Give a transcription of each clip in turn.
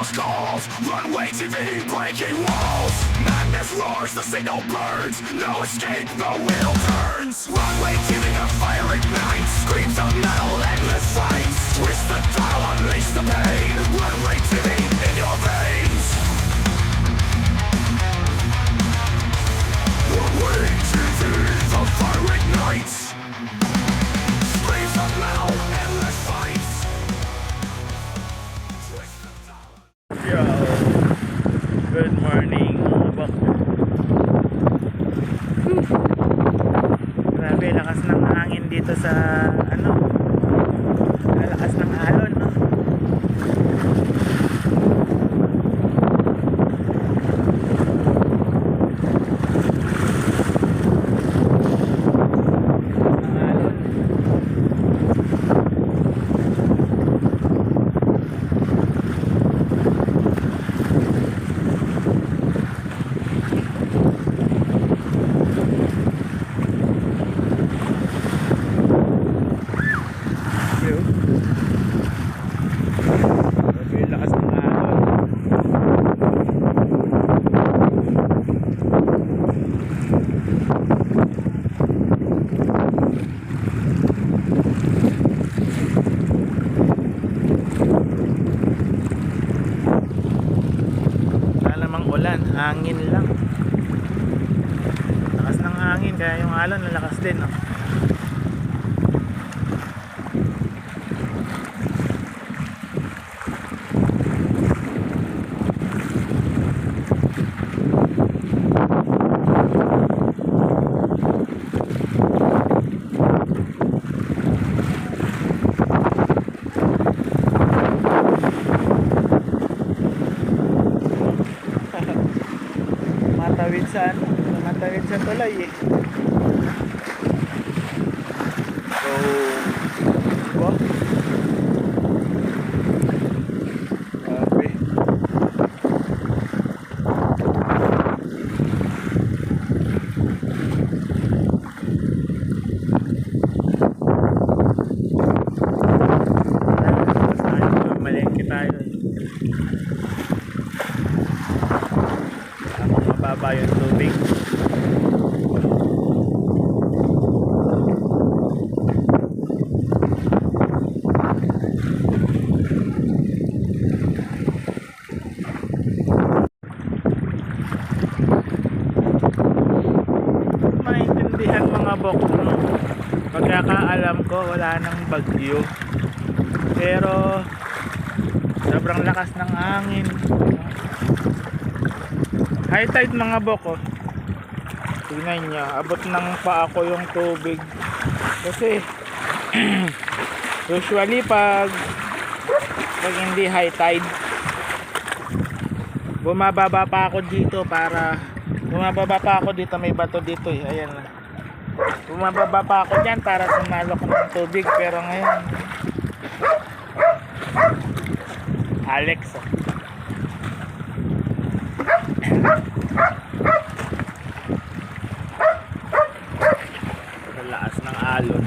lost calls. Runway TV breaking walls. Madness roars, the signal burns. No escape, the wheel turns. Runway TV, a fire ignites. Screams of metal, endless fights. Twist the dial, unleash the pain. Runway TV in your veins. Runway TV, the fire ignites. Screams of metal, endless fights. Twist the dial. Yo, good morning mga bok. Grabe, lakas ng hangin dito sa lakas ng alon, no? Ang alon. Yo. Grabe, lakas ng alon. Wala namang ulan, hangin lang. Lakas ng hangin, kaya yung alon lalakas din, no? Matawid sa tulay eh. So, diba? Grabe. Malengke tayo. Mababa yung tubig. Maintindihan mga bok, no? Pagkakaalam ko wala nang bagyo, pero sobrang lakas ng hangin. High tide mga bok, oh. Tingnan nyo, abot ng paa ko yung tubig. Kasi usually pag hindi high tide, bumababa pa ako dito may bato dito eh. Ayan, bumababa pa ako dyan para sumalok ng tubig. Pero ngayon Alex, oh. Lakas ng alon.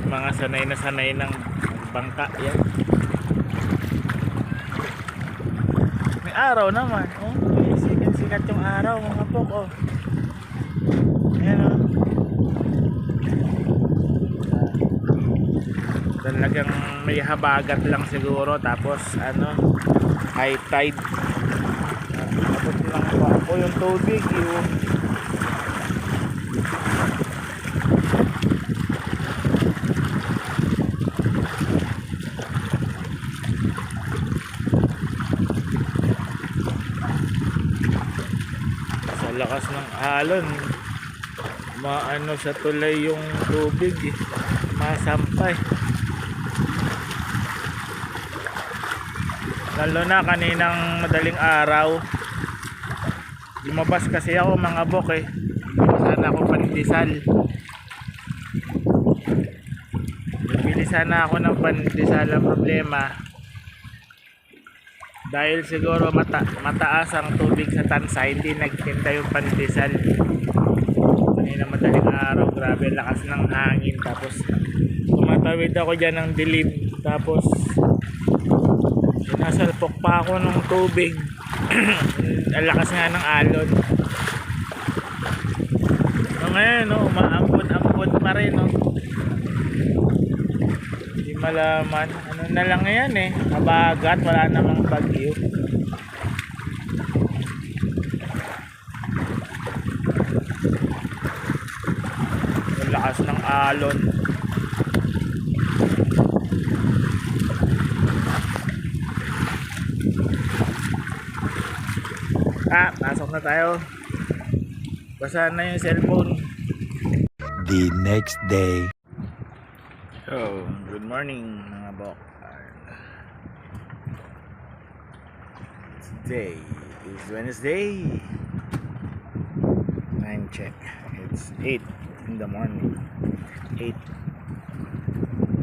Mga sanay na sanay ng bangka yan. May araw naman, oh. Sikat yung araw mga pok, oh. Ayan, oh. Talagang may habagat lang siguro, tapos high tide. Tapos lang po yung tubig yung sa lakas ng alon, sa tulay yung tubig eh. Masampay. Lalo na kaninang madaling araw, lumabas kasi ako mga bok eh. Sana ako pandesal. Bili sana ako ng pandesal. Ang problema, dahil siguro mataas ang tubig sa tansa, hindi nagtinda yung pandesal. Kanina madaling araw, grabe lakas ng hangin, tapos tumatawid ako dyan ng dilim, tapos nasalpok pa ako ng tubig. Ang lakas nga ng alon. So ngayon, no, umaambon-ambon pa rin, no. Hindi malaman, ano na lang yan eh, habagat, wala namang bagyo. Ang lakas ng alon. Pasok na tayo. Basa na yung cellphone. The next day. So, good morning mga bok. Today is Wednesday. Time check. It's 8 in the morning. 8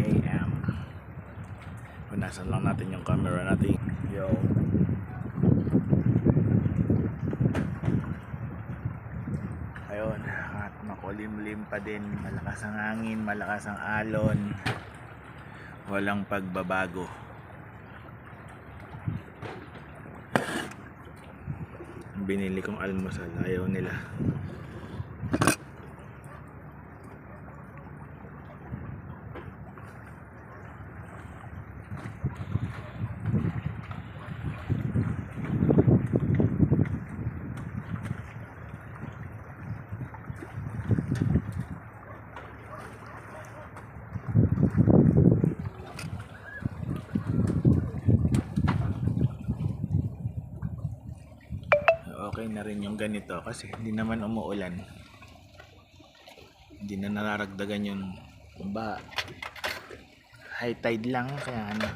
a.m. Punasan lang natin yung camera natin. Yo. Ayun, at makulimlim pa din, malakas ang hangin, malakas ang alon, walang pagbabago. Binili kong almusal, ayaw nila. Okay na rin yung ganito kasi hindi naman umuulan, hindi na nararagdagan yung ba high tide lang, kaya ano,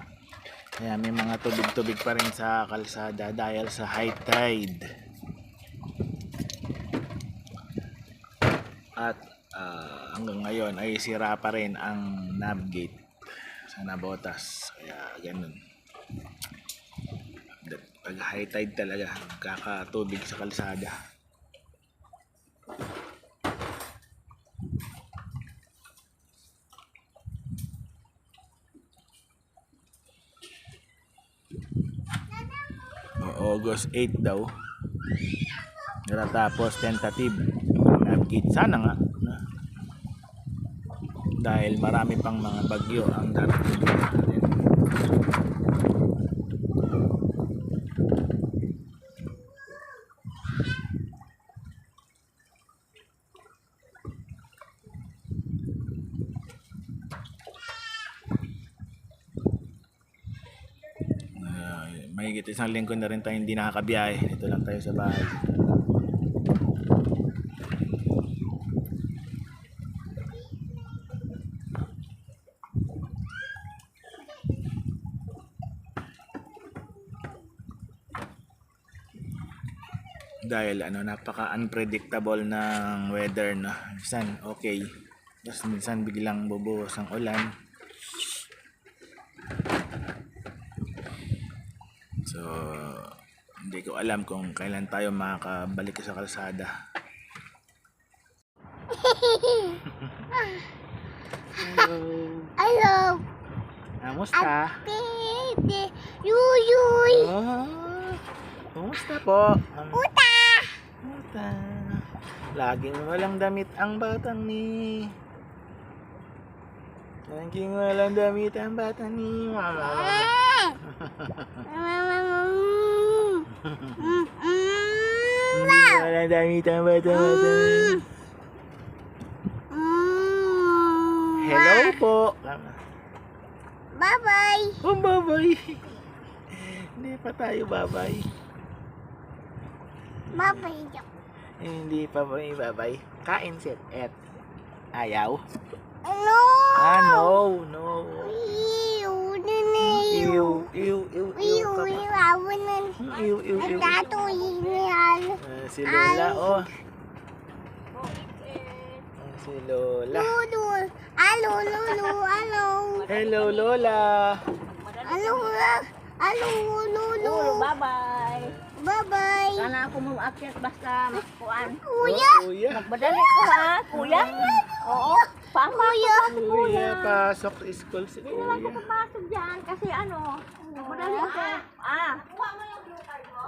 kaya may mga tubig-tubig pa rin sa kalsada dahil sa high tide. At hanggang ngayon ay sira pa rin ang navigate sa Nabotas, kaya ganun. Pag high tide talaga, kakatubig sa kalsada. August 8 daw. Tapos tentative navigate. Sana nga. Dahil marami pang mga bagyo ang darating natin. Mahigit isang linggo na rin tayo hindi nakakabiyahe. Dito lang tayo sa bahay. Dahil napaka unpredictable ng weather, no? Minsan okay, tapos minsan biglang bubuhos ang ulan. So, hindi ko alam kung kailan tayo makakabalik sa kalsada. Hello. Hello. Kamusta? Baby. Yuyuy. Kumusta po? Uta. Uta. Laging walang damit ang batang ni. Laging walang damit ang batang ni. Walang damit ang batang. Hello po. Bye-bye. Oh, bye-bye. Hindi pa tayo bye-bye. Bye-bye. Hindi pa bye-bye. Kain set et. Ayaw? No. No, no. Ew. Si Lola, oh. Si Lola. Hello. Hello, Lola. Hello. Bye-bye. Bye-bye. Sana ako mo-akit basta kuan. Kuya. Kuya. Magmadali ko ha, kuya. Oo. Kuya. Kuya, pasok sa school si Hindi na lang Kuya. ako pumasok dyan kasi ano, magmadali ako. Kuha mo yung blue card mo?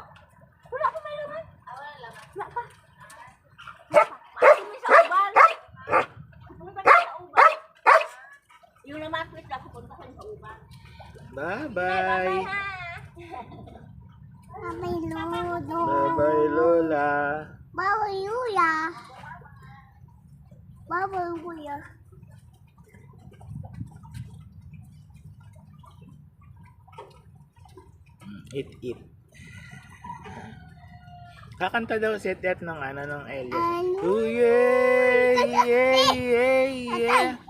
Wala ko may laman. Wala laman. Wala pa. Maasin mo sa uban. Pupunta ka sa uban. Yung namatwit lang, pupunta ka sa uban. Bye-bye. Bye-bye, Lodo. Bye-bye, Lola. Bye-bye, Yuya. Bye-bye, Kuya. Eat. Kakanta daw si Tet ng ng Elias. Ano? Oh yeah, yeah, yeah, yeah.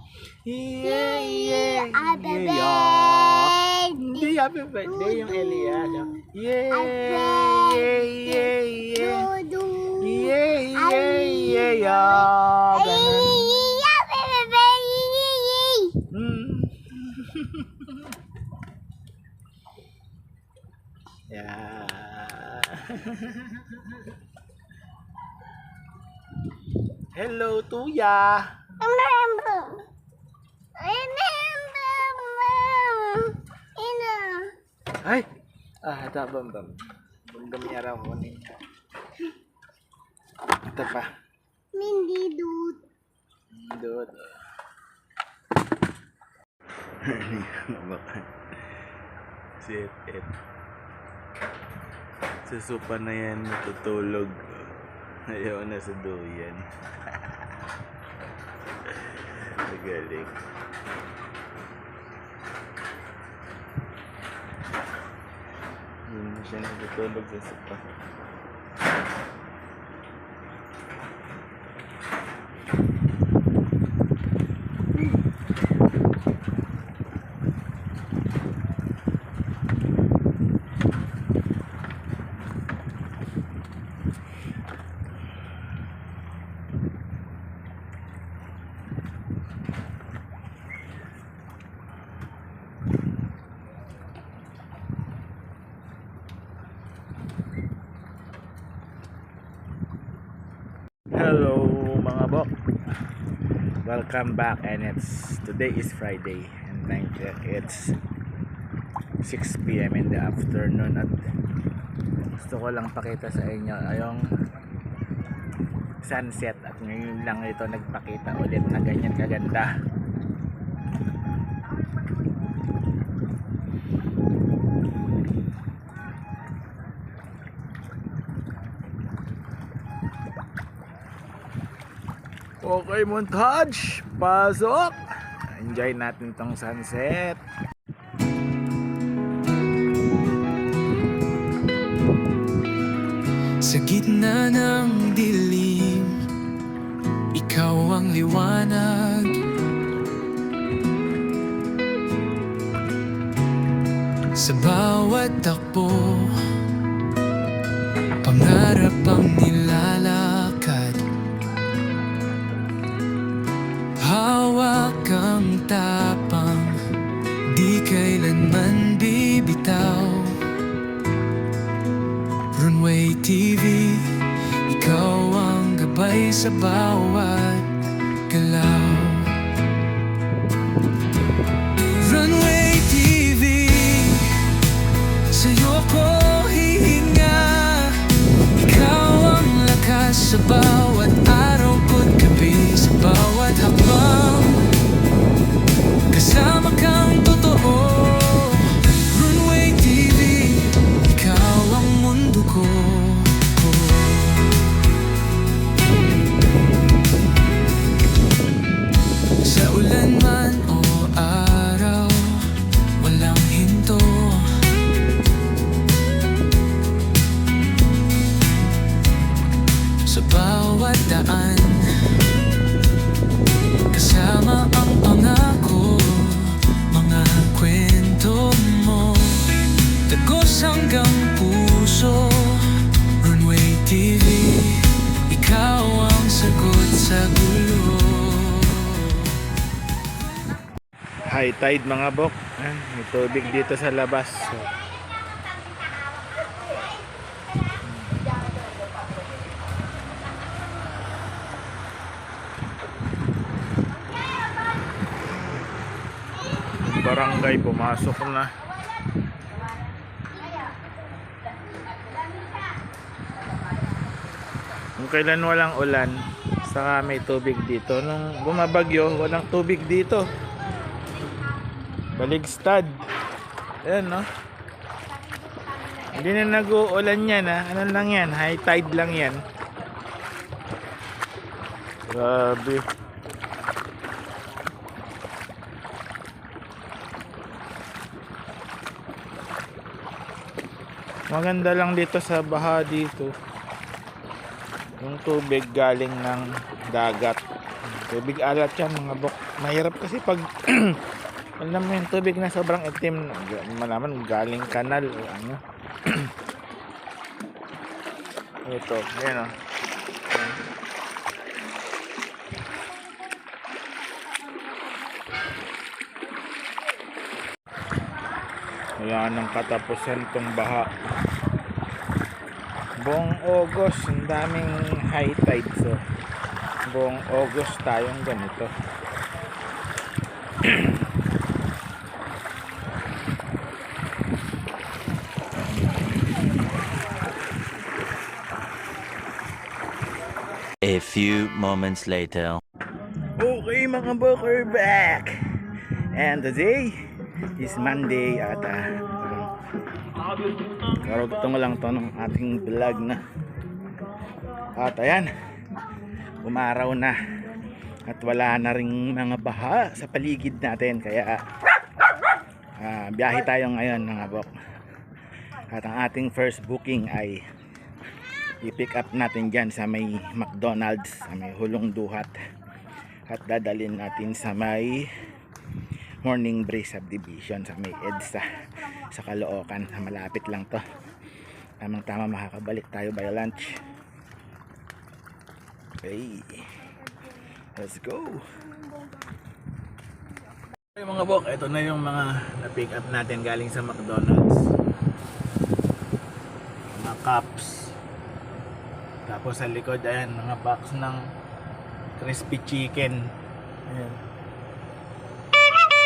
Yeah, yeah, Happy yeah. birthday. Hindi, happy birthday yung Elias. Yeah, Happy yeah, yeah. Lodo. Yeah, yeah, yeah, yeah. Ay, Ganun. happy birthday. Mm. Yeah. Hello, Tuya. Remember. Ina. Ay! Bam. Bam niya raw ko ni. Ito pa. Mindy dude. Doon. Si Ed. Sa sopa na yan natutulog. Ayaw na sa duyan. Magaling. Yun na siya natutulog sa sopa. Hello mga bok. Welcome back and today is Friday and it's 6 PM in the afternoon at gusto ko lang pakita sa inyo yung sunset at ngayon lang ito nagpakita ulit na ganyan kaganda. Okay, montage. Pasok. Enjoy natin tong sunset. Sa gitna ng dilim, ikaw ang liwanag. Sa bawat takbo, pangarap ang nilalakad. Hawak ang tapang, di kailanman bibitaw. Runway TV, ikaw ang gabay sa bawat galaw. Runway TV, sa'yo ko hihinga. Ikaw ang lakas sa bawat araw ko't gabi, sa bawat hakbang. Kasama kang totoo. Runway TV, ikaw ang mundo ko. Sa ulan man o araw, walang hinto. Sa bawat daan, kasama ang pangako, mga kwento mo, tagos hanggang puso. Runway TV, ikaw ang sagot sa gulo. High tide mga bok. May tubig dito sa labas. So, barangay pumasok na. Kung kailan walang ulan, saka may tubig dito. Nung bumabagyo, walang tubig dito. Baligstad. Ayan, no? Hindi na nag-uulan yan, ha? Ano lang yan? High tide lang yan. Grabe. Maganda lang dito sa baha dito. Yung tubig galing ng dagat. Tubig alat yan mga bok. Mahirap kasi pag alam mo yung tubig na sobrang itim, malaman galing kanal o ano. Ito, ayan o. Wala nang katapusan tong baha. Buong August, ang daming high tide. So, buong August tayong ganito. A few moments later. Okay mga bok, we're back. And today is Monday at karugtong lang to ng ating vlog na. At ayan, umaraw na at wala na ring mga baha sa paligid natin, kaya biyahe tayo ngayon mga bok. At ang ating first booking ay i-pick up natin dyan sa may McDonald's, sa may Hulong Duhat, at dadalhin natin sa may Morning Breeze Subdivision sa may EDSA sa Caloocan. Malapit lang to, tamang tama makakabalik tayo by lunch. Okay, let's go. Okay mga bok, ito na yung mga na-pick up natin galing sa McDonald's. Mga cups. Tapos sa likod, ayan, mga box ng crispy chicken. Ayan.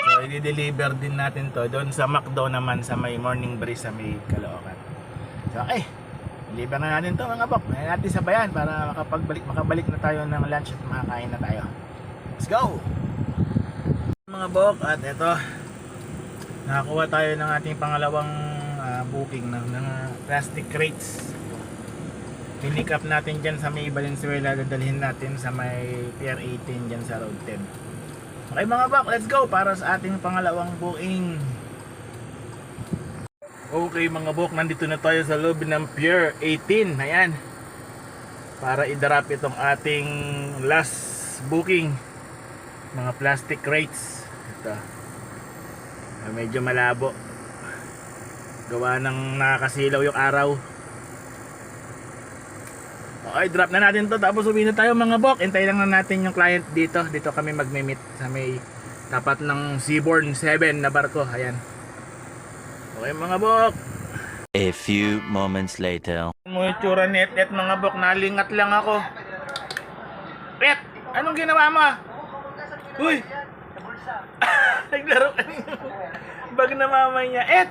So, i-deliver din natin to doon sa McDo naman sa may Morning Breeze sa may Caloocan. So, okay. Deliver na natin to mga bok. Ayan natin sabayan para makabalik na tayo ng lunch at makakain na tayo. Let's go! Mga bok, at ito, nakakuha tayo ng ating pangalawang booking ng plastic crates. Pinick up natin dyan sa may Valenzuela, dadalhin natin sa may Pier 18 dyan sa Road 10. Okay mga bak, let's go para sa ating pangalawang booking. Okay mga bok, nandito na tayo sa loob ng Pier 18. Ayan, para i-drop itong ating last booking, mga plastic crates. Ito, medyo malabo, gawa ng nakakasilaw yung araw. Okay, drop na natin to, tapos uwi na tayo mga bok. Hintay lang na natin yung client dito. Dito kami mag-meet sa may tapat ng Seabourn 7 na barko. Ayan. Okay mga bok. A few moments later. Mga itsura ni Et mga bok, nalingat lang ako. Et, anong ginawa mo? Uy! Naglaro ka niyo. Bag na mamay niya. Et!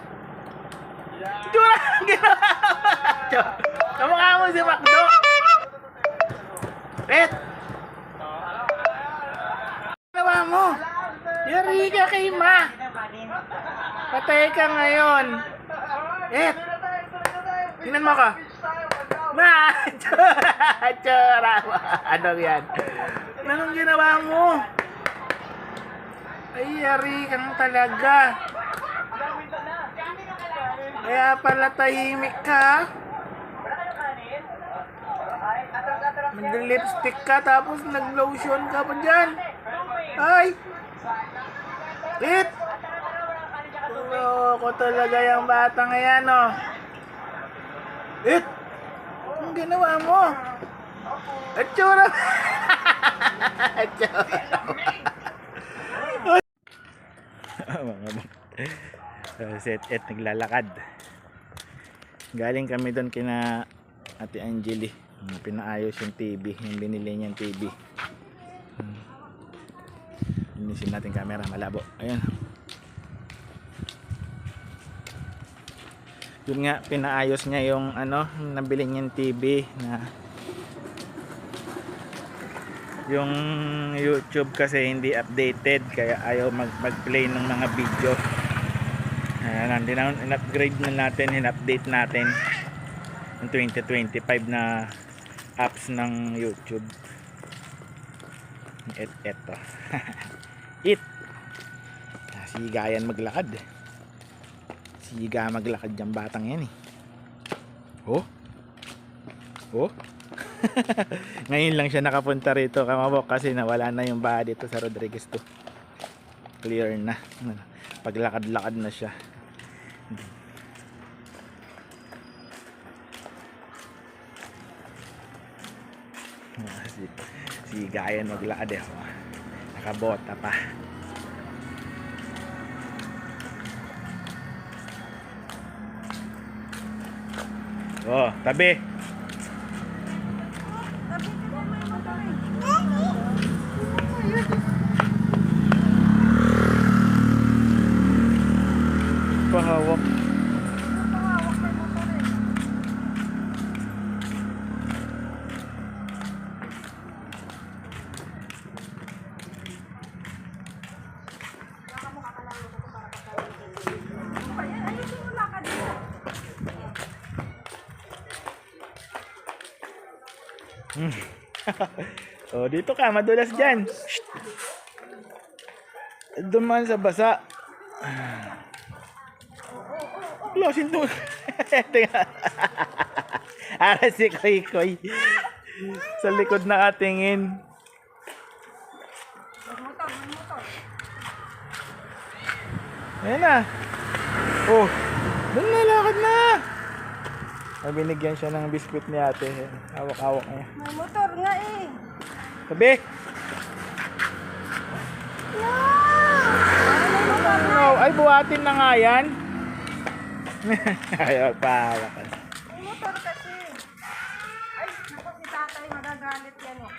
Itsura ang ginawa mo. Kamukha mo si Macdo. Et! Ginawa mo? Yari ka kay Ma. Patay ka ngayon. Et! Tingnan mo ka. Ma! Tsura mo. Anong yan? Anong ginawa mo? Ay, yari kang talaga. Kaya pala tahimik ka. Nag-lipstick ka tapos nag-lotion ka pa dyan. Ay! It! Loko talaga yung batang yan, oh. It! Anong ginawa mo? Atsura! Atsura! Set et naglalakad. Galing kami doon kina Ate Angeli. Pinaayos yung TV, yung binili niyang TV. Linisin natin camera, malabo. Ayan. Yun nga, pinaayos niya yung ano, nabili niyang TV na yung YouTube kasi hindi updated kaya ayaw mag-play ng mga video. Ayan, in-upgrade na natin, in-update natin yung 2025 na apps ng YouTube. Eto. It. Sigayan maglakad. Siga maglakad yung batang yan eh. Oh. Ngayon lang siya nakapunta rito, kamabok, kasi nawala na yung baha dito sa Rodriguez 2. Clear na. Paglakad-lakad na siya. Sigayan maglakad eh. Nakabota pa. Oh, tabi. Pahawak. Oh, dito ka, madulas dyan. Shh. Duman sa basa. Losin to. Ara si Koy Koy. Sa likod na atingin. Ayan na. Oh, doon na, lakad na. Binigyan siya ng biskwit ni ate. Hawak-hawak niya. May motor nga eh. Tabi. No. Ay, buhatin na nga yan. Ayaw pa hawakan. May motor kasi. Ay, naku, si tatay magagalit yan eh.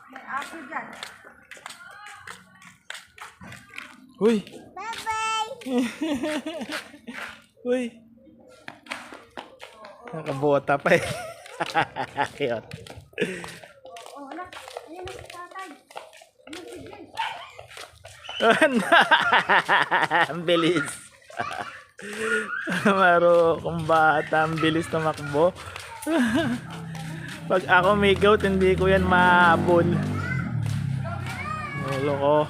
May apo dyan. Uy. Bye-bye. Uy. Nakabota pa eh. Cute. Oo, anak. Ayan na si tatay. Ayan si Jen. Ang bilis. Maro kung bata, ang bilis tumakbo. Pag ako may goat, hindi ko yan mahabol. Lolo ko.